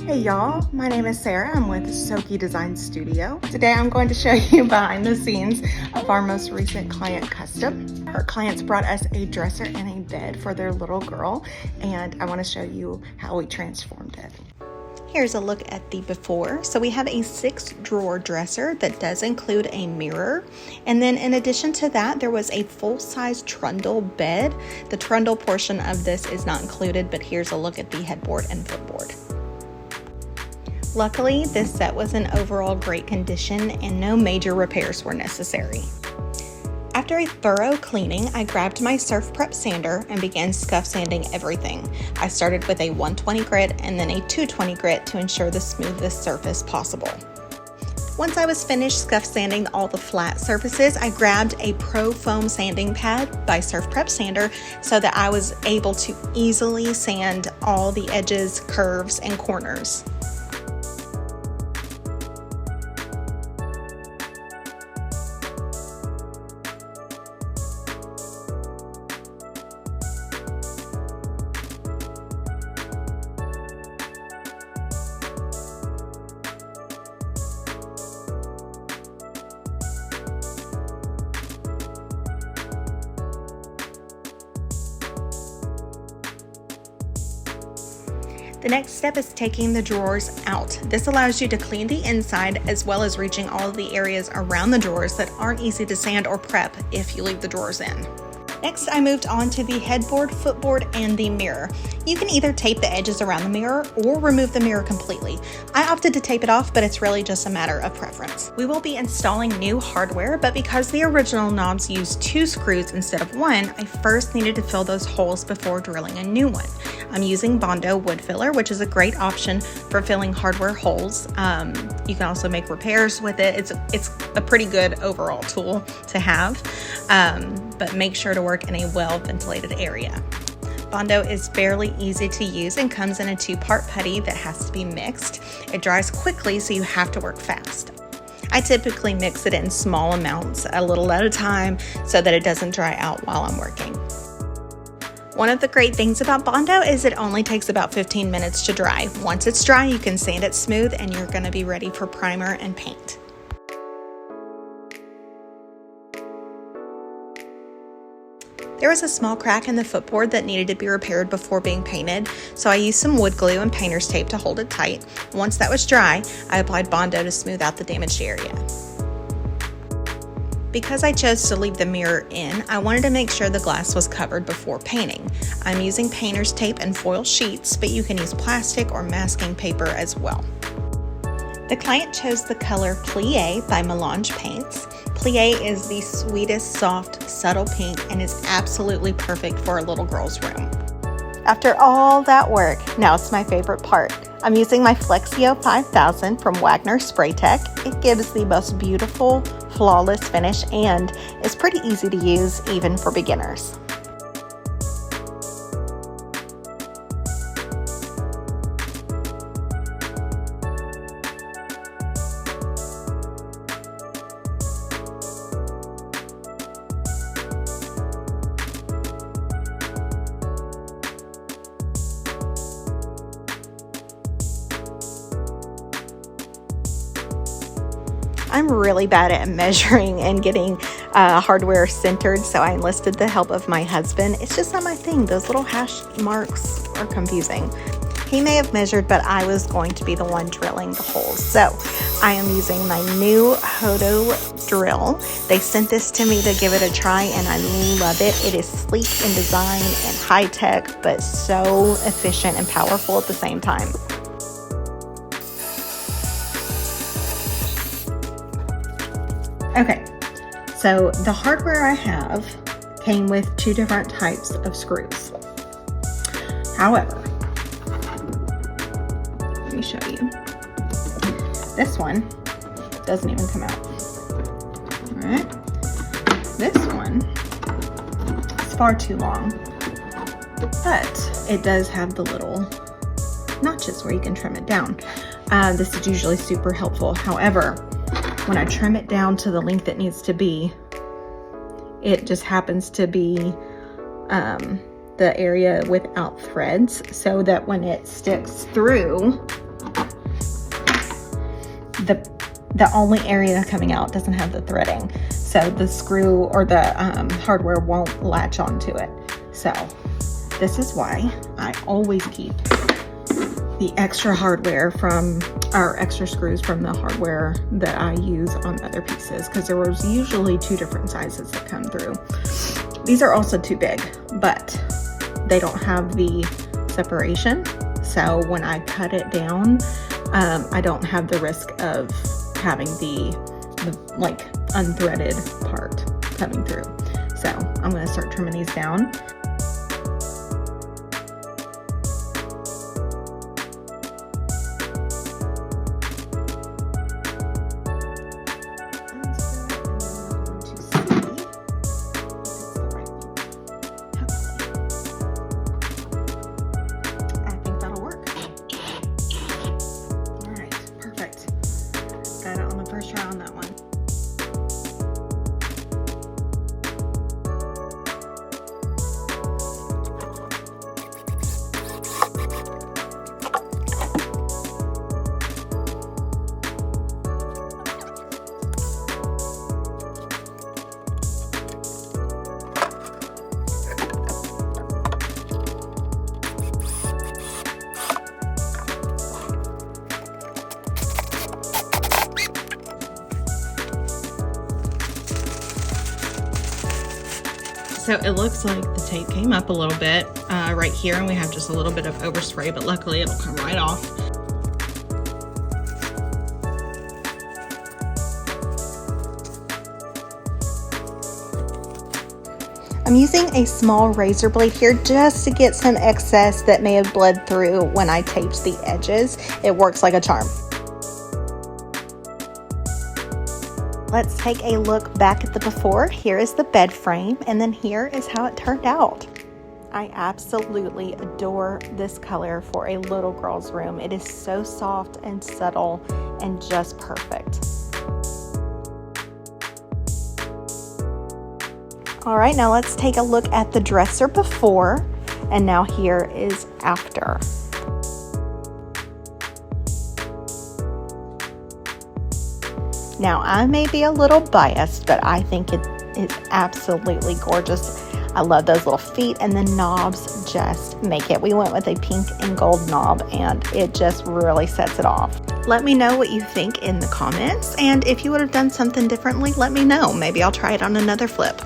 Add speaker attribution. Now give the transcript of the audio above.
Speaker 1: Hey y'all, my name is Sarah. I'm with Soki Design Studio. Today I'm going to show you behind the scenes of our most recent client custom. Our clients brought us a dresser and a bed for their little girl, and I want to show you how we transformed it. Here's a look at the before. So we have a 6-drawer dresser that does include a mirror. And then in addition to that, there was a full-size trundle bed. The trundle portion of this is not included, but here's a look at the headboard and footboard. Luckily, this set was in overall great condition and no major repairs were necessary. After a thorough cleaning, I grabbed my Surf Prep sander and began scuff sanding everything. I started with a 120 grit and then a 220 grit to ensure the smoothest surface possible. Once I was finished scuff sanding all the flat surfaces, I grabbed a Pro Foam sanding pad by Surf Prep sander so that I was able to easily sand all the edges, curves, and corners. The next step is taking the drawers out. This allows you to clean the inside as well as reaching all of the areas around the drawers that aren't easy to sand or prep if you leave the drawers in. Next, I moved on to the headboard, footboard, and the mirror. You can either tape the edges around the mirror or remove the mirror completely. I opted to tape it off, but it's really just a matter of preference. We will be installing new hardware, but because the original knobs use 2 screws instead of 1, I first needed to fill those holes before drilling a new one. I'm using Bondo wood filler, which is a great option for filling hardware holes. You can also make repairs with it. It's a pretty good overall tool to have, but make sure to work in a well-ventilated area. Bondo is fairly easy to use and comes in a 2-part putty that has to be mixed. It dries quickly, so you have to work fast. I typically mix it in small amounts, a little at a time, so that it doesn't dry out while I'm working. One of the great things about Bondo is it only takes about 15 minutes to dry. Once it's dry, you can sand it smooth and you're going to be ready for primer and paint. There was a small crack in the footboard that needed to be repaired before being painted, so I used some wood glue and painter's tape to hold it tight. Once that was dry, I applied Bondo to smooth out the damaged area. Because I chose to leave the mirror in, I wanted to make sure the glass was covered before painting. I'm using painter's tape and foil sheets, but you can use plastic or masking paper as well. The client chose the color Plie by Melange Paints. Plie is the sweetest, soft, subtle pink and is absolutely perfect for a little girl's room. After all that work, now it's my favorite part. I'm using my Flexio 5000 from Wagner Spray Tech. It gives the most beautiful, flawless finish and is pretty easy to use even for beginners. I'm really bad at measuring and getting hardware centered, so I enlisted the help of my husband. It's just not my thing. Those little hash marks are confusing. He may have measured, but I was going to be the one drilling the holes. So I am using my new Hodo drill. They sent this to me to give it a try, and I love it. It is sleek in design and high tech, but so efficient and powerful at the same time. Okay, so the hardware I have came with 2 different types of screws. However, let me show you. This one doesn't even come out. All right, this one is far too long, but it does have the little notches where you can trim it down. This is usually super helpful. However, when I trim it down to the length it needs to be, it just happens to be the area without threads, so that when it sticks through, the only area coming out doesn't have the threading, so the screw or the hardware won't latch onto it. So this is why I always keep the extra hardware extra screws from the hardware that I use on other pieces, because there was usually 2 different sizes that come through. These are also too big, but they don't have the separation, so when I cut it down, I don't have the risk of having the like unthreaded part coming through. So I'm going to start trimming these down. First try on that one. So it looks like the tape came up a little bit right here, and we have just a little bit of overspray, but luckily it'll come right off. I'm using a small razor blade here just to get some excess that may have bled through when I taped the edges. It works like a charm. Let's take a look back at the before. Here is the bed frame, and then here is how it turned out. I absolutely adore this color for a little girl's room. It is so soft and subtle and just perfect. All right, now let's take a look at the dresser before, and now here is after. Now, I may be a little biased, but I think it is absolutely gorgeous. I love those little feet, and the knobs just make it. We went with a pink and gold knob, and it just really sets it off. Let me know what you think in the comments, and if you would have done something differently, let me know. Maybe I'll try it on another flip.